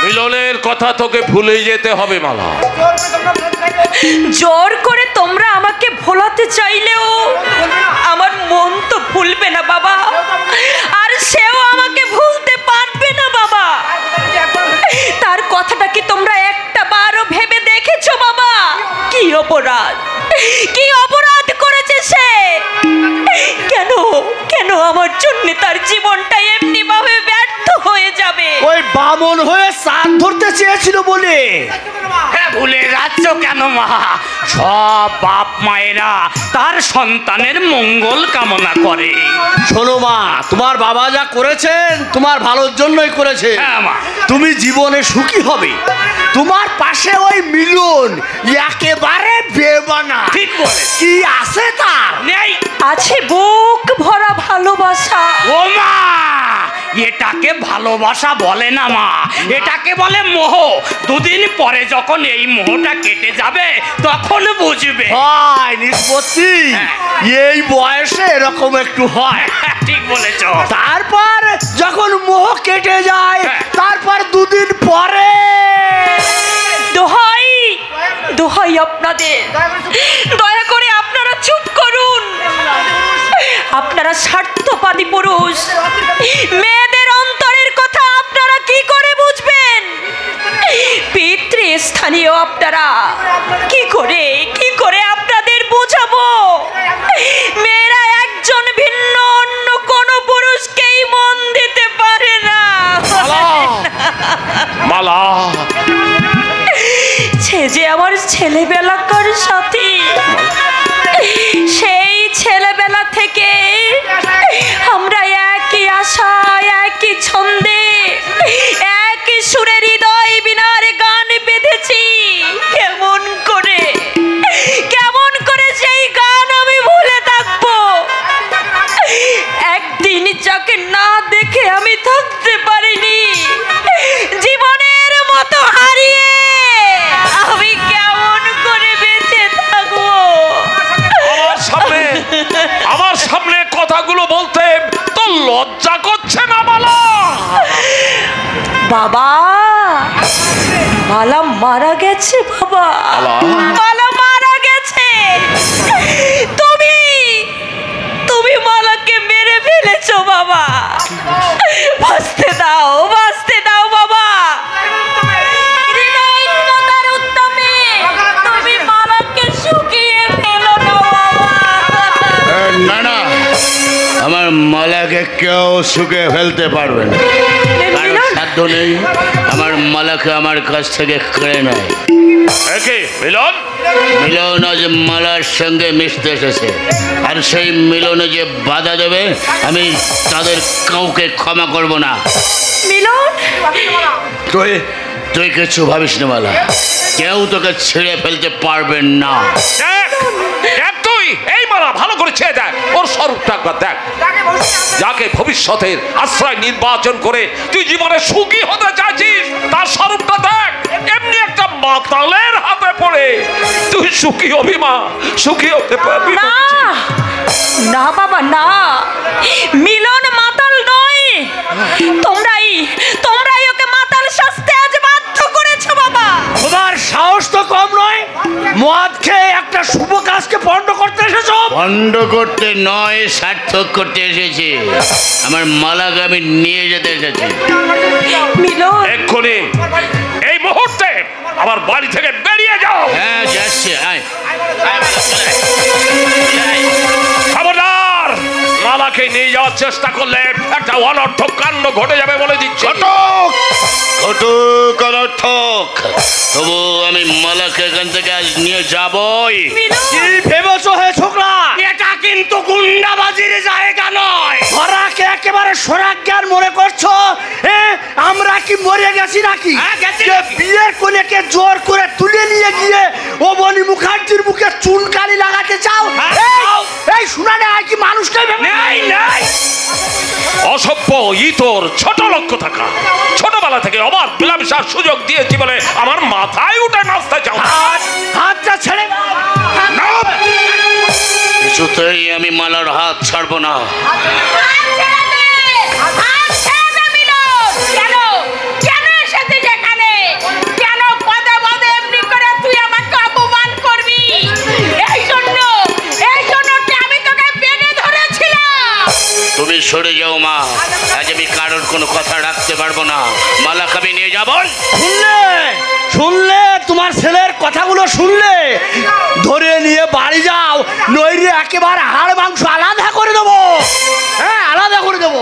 মিলনের কথা তোকে ভুলে যেতে হবে মালা। জোর করে তোমরা আমাকে ভোলাতে চাইলেও আমার মন তো ভুলবে না বাবা, আর সেও আমাকে ভুলতে পারবে না বাবা। তার কথাটা কি তোমরা একটা বারও ভেবে দেখেছো বাবা? কি অপরাধ, কি অপরাধ করেছে সে? কেন কেন আমার জন্য তার জীবনটা এমনি ভাবে ব্যর্থ হয়ে যাবে? ওই বামন হয়ে সাত ধরতে চেয়েছিল বলে। হ্যাঁ, ভুলে যাচ্ছ কেন মা? সব বাপ মায়েরা তার সন্তানের মঙ্গল কামনা করে। শোনো মা, তোমার বাবা যা করেছেন তোমার ভালোর জন্যই করেছে। হ্যাঁ মা। তুমি জীবনে সুখী হবে। তোমার পাশে ওই মিলন একেবারে বেমানা। ঠিক বলে। কি আছে তার? নেই। আছে বুক ভরা ভালোবাসা। ও মা, এটাকে ভালোবাসা বলে না মা, এটাকে বলে মোহ। দুদিন পরে যখন এই মোহটা কেটে যাবে তখন বুঝবে। হয় নিষ্পত্তি, এই বয়সে এরকম একটু হয়। ঠিক বলেছ। তারপর যখন মোহ কেটে যায় তারপর দুদিন পরে দোহাই দোহাই আপনাদের, দয়া করে আপনারা চুপ করুন। আপনারা স্বার্থবাদী পুরুষ, মেয়েদের অন্তরের কথা আপনারা কি করে বুঝবেন? পিতৃস্থানীয় আপনারা কি করে আপনাদের বোঝাবো? মেয়েরা একজন ভিন্ন অন্য কোন পুরুষকেই মন দিতে পারে না। মালা, সে যে আমার ছেলেবেলাকার সাথী, সেই ছেলেবেলা থেকে আমরা একই আশা, একই ছন্দে, একই সুরে হৃদয় বিনার গান বেঁধেছি। কেমন করে সেই গান আমি ভুলে থাকবো? একদিন যাকে না দেখে আমি থাকতে পারিনি, জীবনের মতো হারিয়ে আমি কেমন করে বেঁচে থাকবো? আমার সামনে কথাগুলো বলতে তো লজ্জা করছে না মালা? বাবা, মালা মারা গেছে বাবা, মালা মারা গেছে। তুমি মালাকে মেরে ফেলেছো বাবা। বাঁচতে দাও বাবা। হৃদয়হীনতার উদ্যমে তুমি মালাকে শুকিয়ে ফেলো না বাবা। না, আমার মালাকে কেউ শুকিয়ে ফেলতে পারবে না। কারণ সাধ্য নেই আমার মালাকে আমার কাছ থেকে কেড়ে নেয়। মিলন আজ মালার সঙ্গে মিশতে এসেছে, আর সেই মিলনে যে বাধা দেবে আমি তাদের কাউকে ক্ষমা করব না। মিলন, তুই কিছু ভাবিস না মালা, কেউ তোকে ছেড়ে ফেলতে পারবেন না। তুই এই মালা ভালো করে ছেড়ে দেখ, ওর স্বরূপটা একবার দেখ। যাকে ভবিষ্যতের আশ্রয় নির্বাচন করে তুই জীবনে সুখী হতে চাইছিস, তার স্বরূপটা দেখ। এমনি একটা মাতালের হাতে পড়ে তুই সুখী হবি মা, সুখী হতে পারবি না। না বাবা না, মিলন মাতাল নয়। তোমরাই ওকে মাতাল সাজতে আজ বাধ্য করেছো বাবা। তোমার সাহস তো কম নয়, মদ খেয়ে একটা শুভ কাজকে পণ্ড করতে এসেছো। পণ্ড করতে নয়, সার্থক করতে এসেছি। আমার মালাকে আমি নিয়ে যেতে এসেছি। মিলন, এক্ষুনি এই মুহূর্তে আমার বাড়ি থেকে বেরিয়ে যাও। হ্যাঁ যাচ্ছে, আয়। খবরদার, মালাকে নিয়ে যাওয়ার চেষ্টা করলে একটা অনর্থক কাণ্ড ঘটে যাবে বলে দিচ্ছি। ঘটুক অনর্থক, তবু আমি মালাকে এখান থেকে আজ নিয়ে যাবই। কি ভেবেছো হে ছোকরা? এটা কিন্তু গুন্ডাবাজির জায়গা নয়। ধরাকে একেবারে সোরাজ্ঞান মনে করছো? আমরা কি মরে গেছি নাকি? যে বিয়ের কোনেকে জোর করে তুলে নিয়ে গিয়ে ও বনি মুখার্জির মুখে চুনকালি লাগাতে চাও? এই শুনানে আর কি মানুষকে নাই অসভ্য ইতর ছোট লক্ষ্য থাকা, ছোটবেলা থেকে অবাধ বিলাসিতার সুযোগ দিয়েছি বলে আমার মাথায় উঠে নাচতে চাও। হাতটা ছেড়ে কিছুতেই আমি মালার হাত ছাড়বো না। কেন এসেছিস এখানে? যাবন? শুনলে তোমার ছেলের কথাগুলো শুনলে ধরে নিয়ে বাড়ি যাও, নইলে একেবারে হাড় মাংস আলাদা করে দেবো। হ্যাঁ, আলাদা করে দেবো।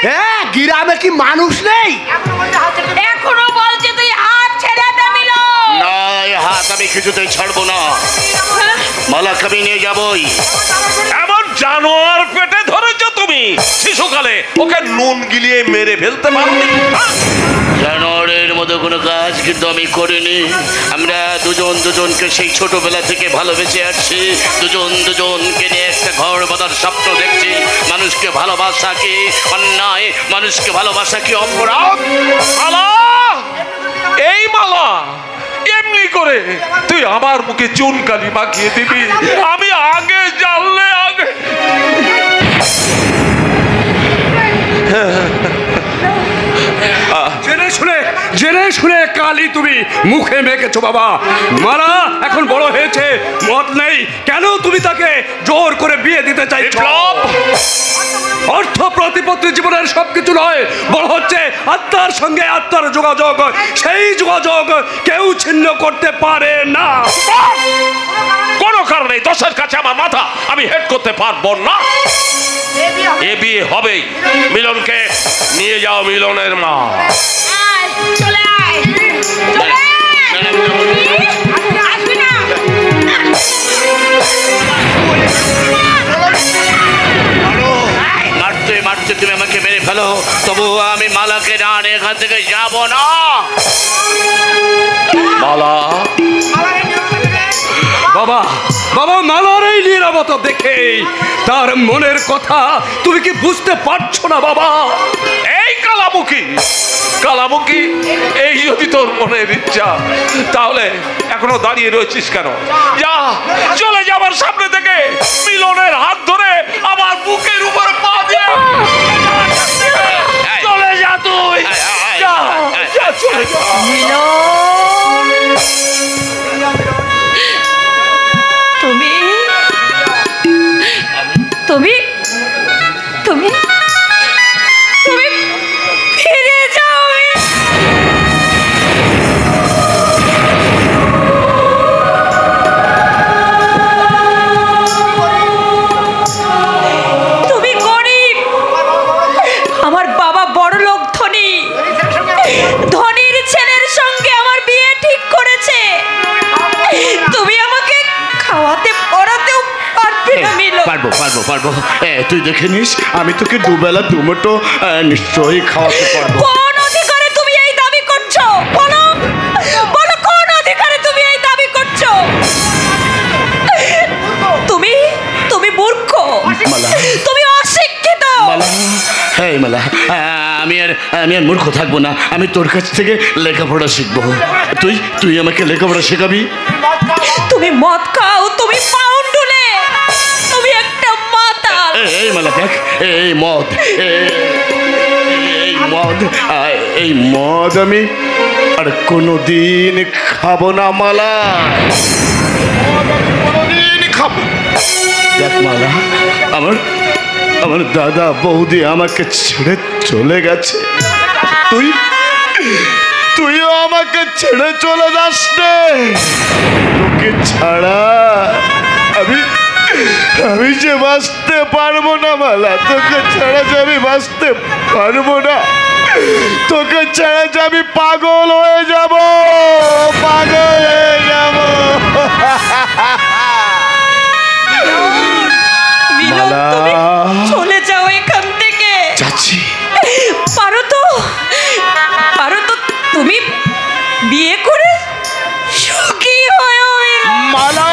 হ্যাঁ, গ্রামে কি মানুষ নেই? এখনো বলছে তুই হাত ছেড়ে দে মিলন। না, এই হাত আমি কিছুতেই ছাড়বো না। মালাকে আমি নিয়ে যাবই। এমন জানোয়ার পেটে ধরেছ তুমি, শিশুকালে ওকে নুন গিলিয়ে মেরে ফেলতে পারোনি? জানোয়ারের মতো কোনো কাজ কিন্তু আমি করিনি। আমরা দুজনকে সেই ছোটবেলা থেকে ভালোবেসে আসছি। দুজনকে নিয়ে একটা ঘর বাঁধার স্বপ্ন দেখছি। মানুষকে ভালোবাসা কি অন্যায়, মানুষকে ভালোবাসা কি অপরাধ? মালা, এই মালা এমনি করে তুই আমার মুখে চুন কালি মাখিয়ে দিবি? আমি আগে জানলে আগে। জেনে শুনে কালি তুমি মুখে মেখেছো বাবা। মারা এখন বড় হয়েছে, মত নেই, কেন তুমি তাকে জোর করে বিয়ে দিতে চাইছো? অর্থ প্রতিপত্তি জীবনের সবকিছু নয়, বড় হচ্ছে আত্মার সঙ্গে আত্মার যোগাযোগ। সেই যোগাযোগ কেউ ছিন্ন করতে পারে না। কোনো কারণে দশের কাছে আমার মাথা আমি হেড করতে পারবো না। এ বিয়ে হবেই। মিলনকে নিয়ে যাও, মিলনের মা। চলে আয়, চলে আয়। আসবি না? মারতে তুমি আমাকে মেরে ফেলো, তবু আমি মালাকে না নিয়ে এখান থেকে যাব না। মালা, বাবা বাবা মালার এই নীরবতা দেখে তার মনের কথা তুমি কি বুঝতে পারছো না বাবা? এই কালামুখী, এই যদি তোর মনের ইচ্ছা, তাহলে এখনো দাঁড়িয়ে রয়েছিস কেন? যা, চলে যাবার সামনে থেকে। মিলনের হাত ধরে আমার বুকের উপর পা দিয়ে চলে যা তুই। যা, চলে যা। মিলন, তুমি তুমি তুমি তুমি ফিরে যাও। তুমি গরিব, আমার বাবা বড় লোক, ধনী। ধনীর ছেলের সঙ্গে আমার বিয়ে ঠিক করেছে। তুমি আমাকে খাওয়াতে পড়াতেও পারবে না মিলন। পারবো। তুই দেখে নিস, আমি তোকে দুবেলা দুমুঠো নিশ্চয়ই খাওয়াতে পারবো। কোন অধিকারে তুমি এই দাবি করছো? বলো বলো, কোন অধিকারে তুমি এই দাবি করছো? তুমি মূর্খ, মালা, তুমি অশিক্ষিত। মালা, আমি আর মূর্খ থাকবো না। আমি তোর কাছ থেকে লেখাপড়া শিখবো। তুই আমাকে লেখাপড়া শেখাবি? তুমি মদ খাও, তুমি পাউন্ডুলে, তুমি একটা মাতাল। এই মালা দেখ, এই মদ আমি আর কোনোদিন খাবো না মালা। কোনোদিন খাবো। দেখ মালা, আমার দাদা বৌদি আমাকে ছেড়ে চলে গেছে। তুইও আমাকে ছেড়ে চলে যাস রে। তোকে ছাড়া আমি যে বাঁচতে পারবো না মালা। তোকে ছাড়া যে আমি বাঁচতে পারবো না। তোকে ছাড়া যে আমি পাগল হয়ে যাব। মিলন, তুমি চলে যাও এখান থেকে। যাচ্ছি। পারো তো তুমি বিয়ে করে সুখী হয়েও। মালা,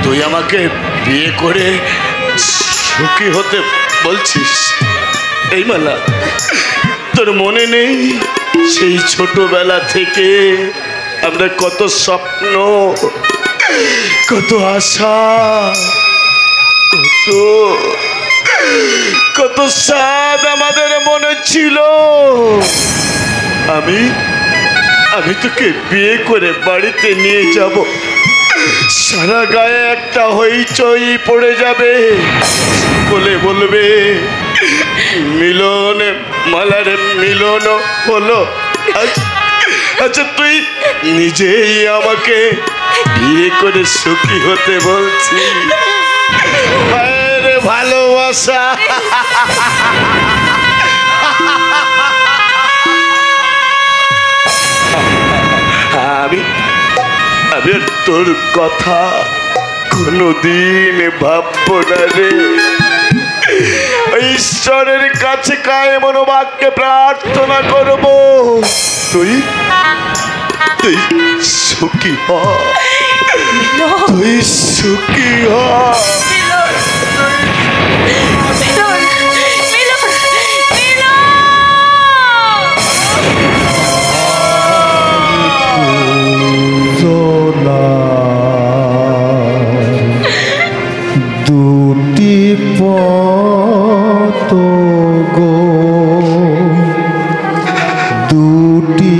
তুই আমাকে বিয়ে করে সুখী হতে বলছিস? এই মালা, তোর মনে নেই সেই ছোটবেলা থেকে আমরা কত স্বপ্ন, কত আশা, কত স্বাদ আমাদের মনে ছিল। আমি তোকে বিয়ে করে বাড়িতে নিয়ে যাব। সারা গায়ে একটা হইচই পড়ে যাবে। বলে বলবে মিলন মালার মিলন হলো। আচ্ছা তুই নিজেই আমাকে বিয়ে করে সুখী হতে বলছিস? ভালোবাসা আমি আমি তোর কথা কোনদিন ভাববো না রে। ঈশ্বরের কাছে কায়ে মনোবাক্যে প্রার্থনা করব তুই তুই সুখী হ, তুই সুখী হ। দুটি পথ গো, দুটি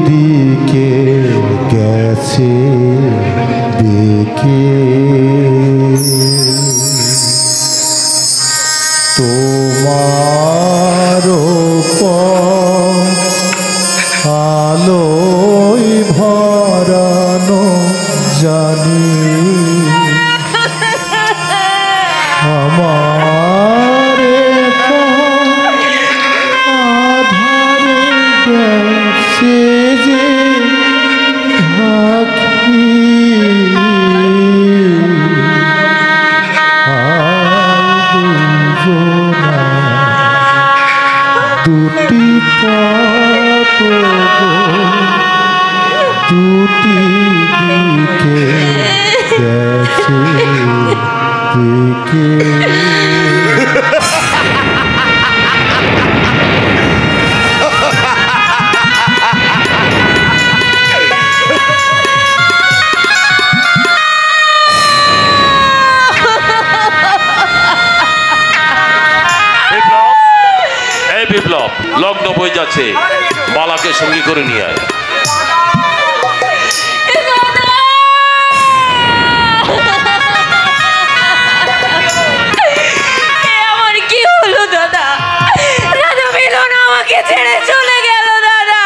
দিকে গেছে দেখে, তোমার আলোয় ভরানো জানি আমার আধারে গেছে যে ঢাকি, দুটি পথ দুটি দিকে গেছে দিকে। বিপ্লব লগ্ন বই যাচ্ছে, বালাকে সঙ্গী করে নিয়ে আয়। আমার কি হলো দাদা? দাদা মিলন আমাকে ছেড়ে চলে গেল দাদা।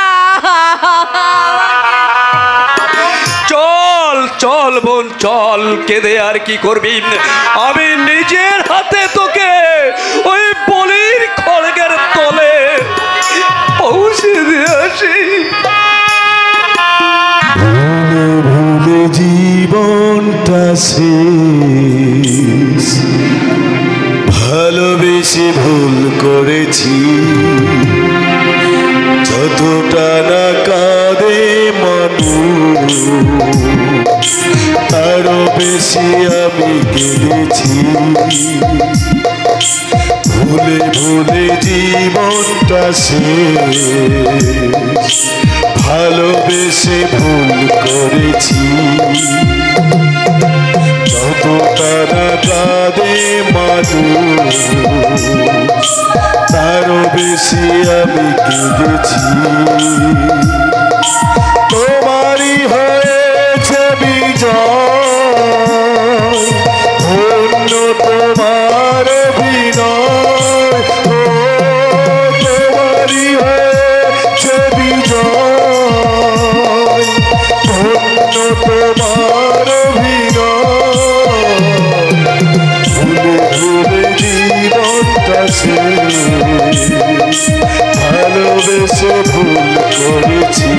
চল চল বোন চল, কেঁদে আর কি করবি? আমি নিজের হাতে তোকে ওই বলির খড়গের তলে পৌঁছে দিয়ে আসি। ভুলে ভুলে জীবনটা শেষ, ভালোবেসে ভুল করেছি, যতটা না কাঁদে মানুষ আরো বেশি আমি কেঁদেছি। ভুলে ভুলে জীবনটা শেষ, ভালোবেসে ভুল করেছি, যতটা না কাঁদে মানুষ তারও বেশি আমি কেঁদেছি। তোমারই হয়েছে বিজয়, অন্য তোমার বিনয়, তোমারই হয়েছে বিজয়, অন্য তোমার বিনয়। ভুলে ভুলে জীবনটা শেষ, ভালোবেসে ভুল করেছি।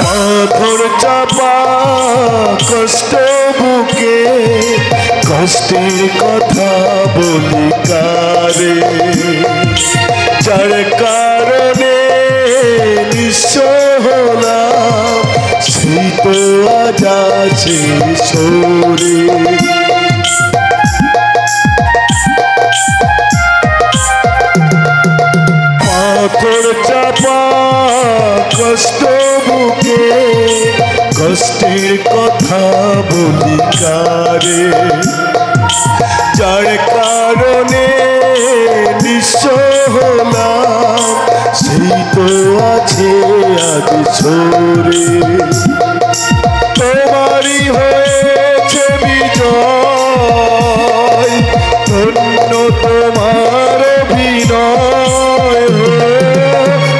পাথর চাপা কষ্ট বুকে, কষ্টের কথা বলি কারে, যার কারণে নিঃস্ব হলাম, সেই তো আজ আছে সরে। পাথর চাপা কষ্ট বুকে, কষ্টের কথা বলি কারে, যার কারণে নিঃস্ব হলাম সেই তো আছে আজ ছোড়ে। তোমারই হয়েছে বিজয়, ধন্য তোমার অভিনয়,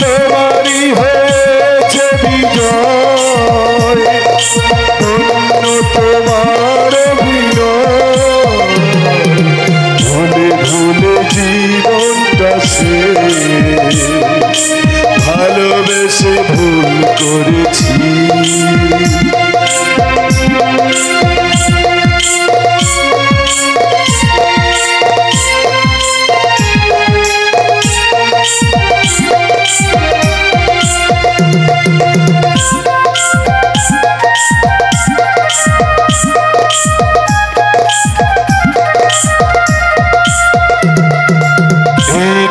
তোমারই হয়েছে বিজয়, ধন্য তোমার অভিনয়। ভুলে ভুলে জীবনটা সে ভালোবেসে ভুল করেছি।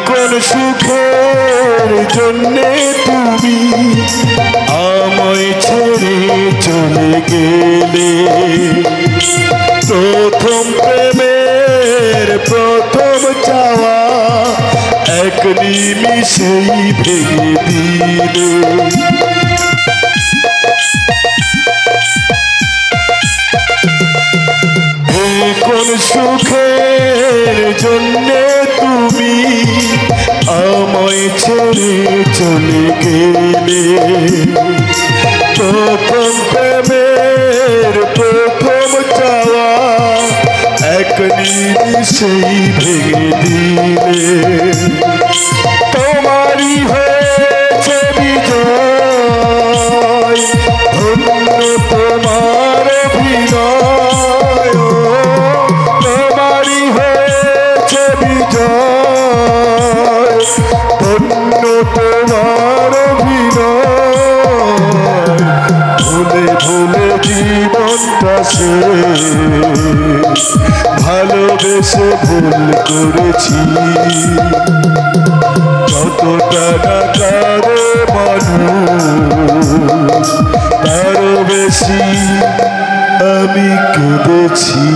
কোন সুখের জন্যে তুমি আমায় ছেড়ে চলে গেলে, প্রথম প্রেমের প্রথম চাওয়া এক নিমিষেই ভেঙে দিলে। কোন সুখের জন্যে তুমি আমায় ছেড়ে চলে গেলে, প্রথম প্রেমের প্রথম চাওয়া এক নিমিষেই ভেঙে দিলে। তোমারই হয়েছে বিজয়, ধন্য তোমার অভিনয়, তোমারই হয়েছে বিজয়, ধন্য তোমার অভিনয়। ভুলে ভুলে জীবনটা সে ভালোবেসে ভুল করেছি। যতটা না কারে মানুষ তারও বেশি আমি কেঁদেছি।